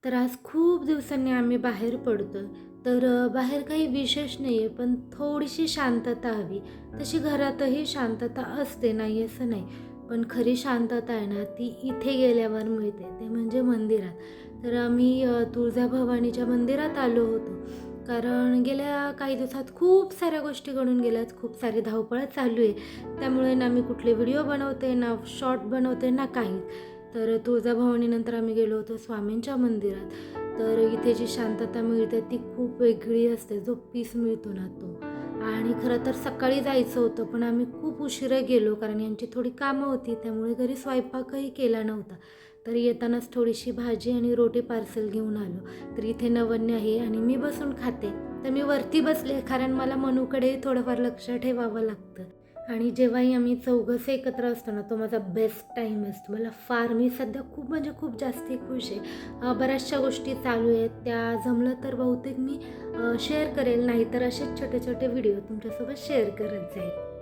तर आज खूप दिवसांनी आम्ही बाहेर पडतोय. तर बाहेर काही विशेष नाही आहे, पण थोडीशी शांतता हवी. तशी घरातही शांतता असते, नाही असं नाही. पण खरी शांतता आहे ना, ती इथे गेल्यावर मिळते, ते म्हणजे मंदिरात. तर आम्ही तुळजाभवानीच्या मंदिरात आलो होतो. कारण गेल्या काही दिवसात खूप साऱ्या गोष्टी घडून गेल्यात, खूप सारी धावपळ चालू आहे. त्यामुळे ना मी कुठले व्हिडिओ बनवते, ना शॉर्ट बनवते, ना काहीच. तर तुळजाभवानीनंतर आम्ही गेलो होतो स्वामींच्या मंदिरात. तर इथे जी शांतता मिळते ती खूप वेगळी असते, जो पीस मिळतो ना तो. आणि खरं तर सकाळी जायचं होतं, पण आम्ही खूप उशिरा गेलो कारण यांची थोडी कामं होती, त्यामुळे घरी स्वयंपाकही केला नव्हता. तर येतानाच थोडीशी भाजी आणि रोटी पार्सल घेऊन आलो. तर इथे नवन्य आहे आणि मी बसून खाते. तर मी वरती बसले कारण मला मनूकडेही थोडंफार लक्ष ठेवावं लागतं. आणि जेव्हाही आम्ही चौघंसं एकत्र असतो ना, तो माझा बेस्ट टाईम असतो. मी सध्या खूप म्हणजे खूप जास्ती खुश आहे. बऱ्याचशा गोष्टी चालू आहेत. त्या जमलं तर बहुतेक मी शेअर करेल, नाहीतर असेच छोटे-छोटे व्हिडिओ तुमच्यासोबत शेअर करत जाईल.